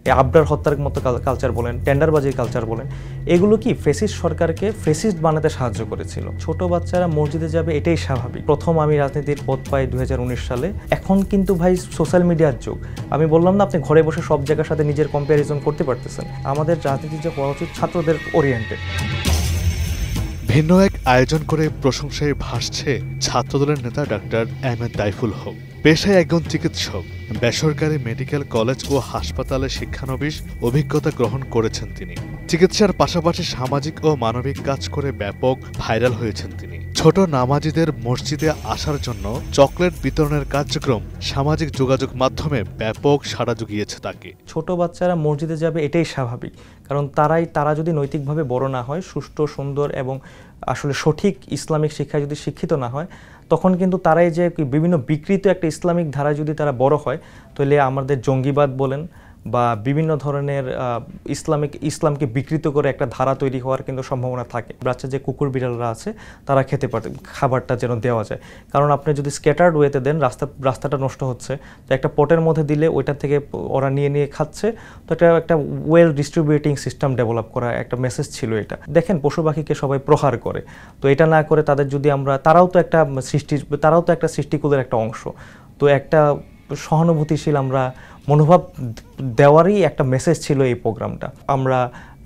এই আবরার হত্যার মতো কালচার বলেন, টেন্ডারবাজির কালচার বলেন, এগুলো কি ফেসিস্ট সরকারকে ফেসিস্ট বানাতে সাহায্য করেছিল। ছোট বাচ্চারা মসজিদে যাবে এটাই স্বাভাবিক। প্রথম আমি রাজনীতির পদ পাই 2019 সালে। এখন কিন্তু ভাই সোশ্যাল মিডিয়ার যুগ। আমি বললাম না, আপনি ঘরে বসে সব জায়গার সাথে নিজের কম্প্যারিজন করতে পারতেছেন। আমাদের রাজনীতি যে হওয়া উচিত ছাত্রদের ওরিয়েন্টেড। ভিন্ন এক আয়োজন করে প্রশংসায় ভাসছে ছাত্রদলের নেতা ডাক্তার এম.এ. তাইফুল হক। পেশায় একজন চিকিৎসক, বেসরকারি মেডিকেল কলেজ ও হাসপাতালে শিক্ষানবিশ অভিজ্ঞতা গ্রহণ করেছেন তিনি। চিকিৎসার পাশাপাশি সামাজিক ও মানবিক কাজ করে ব্যাপক ভাইরাল হয়েছেন তিনি। ছোট নামাজিদের মসজিদে আসার জন্য চকলেট বিতরণের কার্যক্রম সামাজিক যোগাযোগ মাধ্যমে ব্যাপক সাড়া জুগিয়েছে তাকে। ছোট বাচ্চারা মসজিদে যাবে এটাই স্বাভাবিক, কারণ তারা যদি নৈতিকভাবে বড় না হয়, সুষ্ঠু, সুন্দর এবং আসলে সঠিক ইসলামিক শিক্ষায় যদি শিক্ষিত না হয়, তখন কিন্তু তারাই যে বিভিন্ন বিকৃত একটা ইসলামিক ধারায় যদি তারা বড় হয়, তাহলে আমাদের জঙ্গিবাদ বলেন বা বিভিন্ন ধরনের ইসলামকে বিকৃত করে একটা ধারা তৈরি হওয়ার কিন্তু সম্ভাবনা থাকে। বাচ্চা যে কুকুর বিড়ালরা আছে তারা খেতে পারে, খাবারটা যেন দেওয়া যায়। কারণ আপনি যদি স্ক্যাটার্ড ওয়েতে দেন, রাস্তাটা নষ্ট হচ্ছে, তো একটা পটের মধ্যে দিলে ওইটা থেকে ওরা নিয়ে খাচ্ছে। তো একটা ওয়েল ডিস্ট্রিবিউটিং সিস্টেম ডেভেলপ করা একটা মেসেজ ছিল এটা। দেখেন, পশু পাখিকে সবাই প্রহার করে, তো এটা না করে তাদের যদি তারাও তো একটা সৃষ্টিকুলের একটা অংশ। তো একটা সহানুভূতিশীল মনোভাব দেওয়ারই একটা মেসেজ ছিল এই প্রোগ্রামটা। আমরা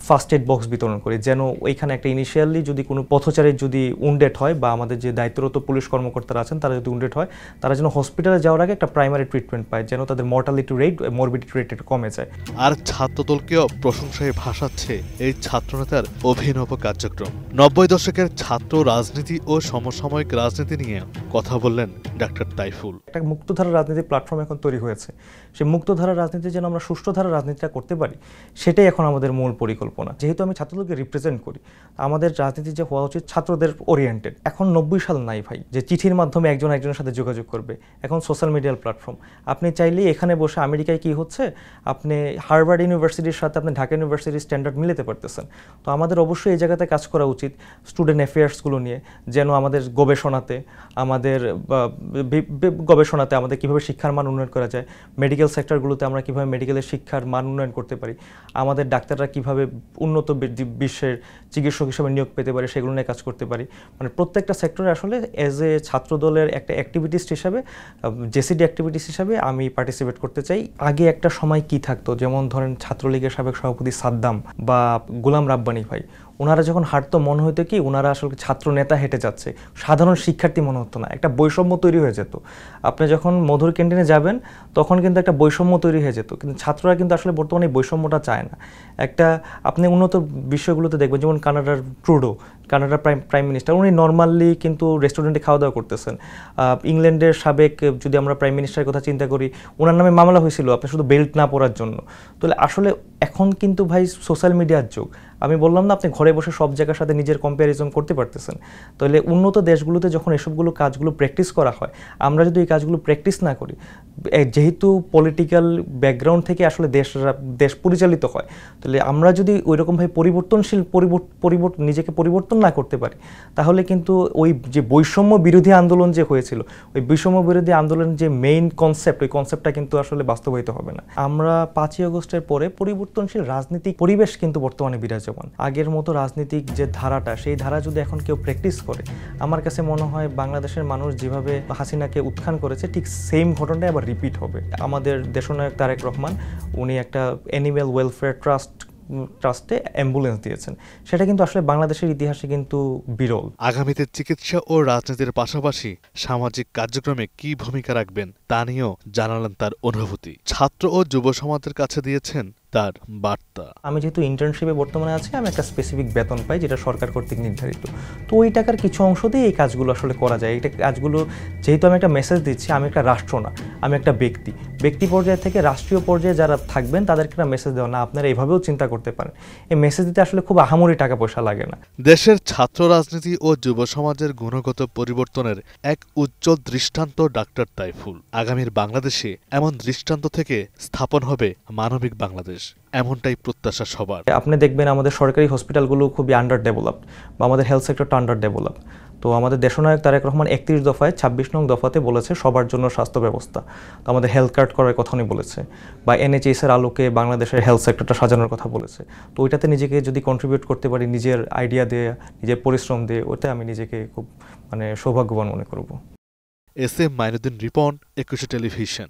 ফার্স্ট এড বক্স বিতরণ করি, যেন ওইখানে একটা ইনিশিয়ালি যদি কোনো পথচারীর যদি উন্ডেড হয় বা আমাদের যে দায়িত্বরত পুলিশ কর্মকর্তারা আছেন তারা যদি উন্ডেড হয়, তারা যেন হসপিটালে যাওয়ার আগে একটা প্রাইমারি ট্রিটমেন্ট পায়, যেন তাদের মর্টালিটি রেট, মরবিডিটি রেট একটু কমে যায়। আর ছাত্রদলকেও প্রশংসায় ভাসাচ্ছে এই ছাত্রনেতার অভিনব কার্যক্রম। 90 দশকের ছাত্র রাজনীতি ও সমসাময়িক রাজনীতি নিয়ে কথা বললেন ডাক্তার তাইফুল। একটা মুক্তধারা রাজনীতির প্ল্যাটফর্ম এখন তৈরি হয়েছে। সেই মুক্তধারা রাজনীতি যেন আমরা সুষ্ঠুধারা রাজনীতিটা করতে পারি, সেটাই এখন আমাদের মূল পরিকল্পনা। যেহেতু আমি ছাত্রদেরকে রিপ্রেজেন্ট করি, আমাদের রাজনীতি যে হওয়া উচিত ছাত্রদের ওরিয়েন্টেড। এখন 90 সাল নাই ভাই যে চিঠির মাধ্যমে একজন একজনের সাথে যোগাযোগ করবে। এখন সোশ্যাল মিডিয়াল প্ল্যাটফর্ম। আপনি চাইলেই এখানে বসে আমেরিকায় কি হচ্ছে, আপনি হার্ভার্ড ইউনিভার্সিটির সাথে আপনি ঢাকা ইউনিভার্সিটির স্ট্যান্ডার্ড মিলাতে পারতেছেন। তো আমাদের অবশ্যই এই জায়গাতে কাজ করা উচিত স্টুডেন্ট অ্যাফেয়ার্সগুলো নিয়ে, যেন আমাদের গবেষণাতে আমাদের কীভাবে শিক্ষার মান উন্নয়ন করা যায়, মেডিকেল সেক্টরগুলোতে আমরা কীভাবে মেডিকেলের শিক্ষার মান উন্নয়ন করতে পারি, আমাদের ডাক্তাররা কীভাবে উন্নত বিশ্বের চিকিৎসক হিসেবে নিয়োগ পেতে পারে, সেগুলো নিয়ে কাজ করতে পারি। মানে প্রত্যেকটা সেক্টরে আসলে এজ এ ছাত্রদলের একটা অ্যাক্টিভিটিস্ট হিসাবে, জেসিডি অ্যাক্টিভিটিস হিসাবে আমি পার্টিসিপেট করতে চাই। আগে একটা সময় কি থাকতো, যেমন ধরেন ছাত্রলীগের সাবেক সভাপতি সাদ্দাম বা গোলাম রাব্বানী ভাই, ওনারা যখন হাঁটতো মনে হতো কি ওনারা আসলে ছাত্র নেতা হেঁটে যাচ্ছে, সাধারণ শিক্ষার্থী মনে হতো না। একটা বৈষম্য তৈরি হয়ে যেত। আপনি যখন মধুর ক্যান্টিনে যাবেন তখন কিন্তু একটা বৈষম্য তৈরি হয়ে যেত, কিন্তু ছাত্ররা কিন্তু আসলে বর্তমানে এই বৈষম্যটা চায় না। আপনি উন্নত বিষয়গুলোতে দেখবেন, যেমন কানাডার ট্রুডো, কানাডার প্রাইম মিনিস্টার, উনি নর্মালি কিন্তু রেস্টুরেন্টে খাওয়া দাওয়া করতেছেন। ইংল্যান্ডের সাবেক যদি আমরা প্রাইম মিনিস্টারের কথা চিন্তা করি, ওনার নামে মামলা হয়েছিল আপনি শুধু বেল্ট না পরার জন্য। তাহলে আসলে এখন কিন্তু ভাই সোশ্যাল মিডিয়ার যুগ। আমি বললাম না, আপনি ঘরে বসে সব জায়গার সাথে নিজের কম্প্যারিজন করতে পারতেছেন। তাহলে উন্নত দেশগুলোতে যখন এসবগুলো কাজগুলো প্র্যাকটিস করা হয়, আমরা যদি এই কাজগুলো প্র্যাকটিস না করি, যেহেতু পলিটিক্যাল ব্যাকগ্রাউন্ড থেকে আসলে দেশ পরিচালিত হয়, তাহলে আমরা যদি ওইরকমভাবে নিজেকে পরিবর্তন না করতে পারি, তাহলে কিন্তু ওই যে বৈষম্য বিরোধী আন্দোলন যে হয়েছিল, ওই বৈষম্য বিরোধী আন্দোলনের যে মেইন কনসেপ্ট, ওই কনসেপ্টটা কিন্তু আসলে বাস্তবায়িত হবে না। আমরা 5ই আগস্টের পরে পরিবর্তনশীল রাজনৈতিক পরিবেশ কিন্তু বর্তমানে বিরাজমান। আগের মতো রাজনীতিক যে ধারাটা, সেই ধারা যদি এখন কেউ প্র্যাকটিস করে, আমার কাছে মনে হয় বাংলাদেশের মানুষ যেভাবে হাসিনাকে উত্থান করেছে, ঠিক সেম ঘটনাটাই আবার রিপিট হবে। আমাদের দেশনায়ক তারেক রহমান, উনি একটা অ্যানিম্যাল ওয়েলফেয়ার ট্রাস্টে অ্যাম্বুলেন্স দিয়েছেন। সেটা কিন্তু আসলে বাংলাদেশের ইতিহাসে কিন্তু বিরল। আগামীতে চিকিৎসা ও রাজনীতির পাশাপাশি সামাজিক কার্যক্রমে কি ভূমিকা রাখবেন তা নিয়েও জানালেন তার অনুভূতি। ছাত্র ও যুব সমাজের কাছে দিয়েছেন তার বার্তা। আমি যেহেতু ইন্টার্নশিপে বর্তমানে আছি, আমি একটা স্পেসিফিক বেতন পাই যেটা সরকার কর্তৃক নির্ধারিত। তো ওই টাকার কিছু অংশ দিয়ে এই কাজগুলো আসলে করা যায়। এই কাজগুলো যেহেতু আমি একটা মেসেজ দিচ্ছি, আমি একটা রাষ্ট্র না, আমি একটা ব্যক্তি পর্যায়ে থেকে রাষ্ট্রীয় পর্যায়ে যারা থাকবেন তাদেরকে একটা মেসেজ দেওয়া, না আপনারা এভাবেও চিন্তা করতে পারেন। এই মেসেজ দিতে আসলে খুব আহামরি টাকা পয়সা লাগে না। দেশের ছাত্র রাজনীতি ও যুব সমাজের গুণগত পরিবর্তনের এক উজ্জ্বল দৃষ্টান্ত ডাক্তার তাইফুল। আগামীর বাংলাদেশে এমন দৃষ্টান্ত থেকে স্থাপন হবে মানবিক বাংলাদেশ, এমনটাই প্রত্যাশা সবার। আপনি দেখবেন আমাদের সরকারি হসপিটালগুলো খুবই আন্ডার ডেভেলপড, বা আমাদের হেলথ সেক্টরটা আন্ডার ডেভেলপড। তো আমাদের দেশনায়ক তারেক রহমান 31 দফায় 26 নং দফাতে বলেছে সবার জন্য স্বাস্থ্য ব্যবস্থা। তো আমাদের হেলথ কার্ড করার কথা উনি বলেছে, বা NHS এর আলোকে বাংলাদেশের হেলথ সেক্টরটা সাজানোর কথা বলেছে। তো ওইটাতে নিজেকে যদি কন্ট্রিবিউট করতে পারি, নিজের আইডিয়া দিয়ে, নিজের পরিশ্রম দিয়ে, ওতে আমি নিজেকে খুব সৌভাগ্যবান মনে করব। S M Mainuddin Ripon, 21 television.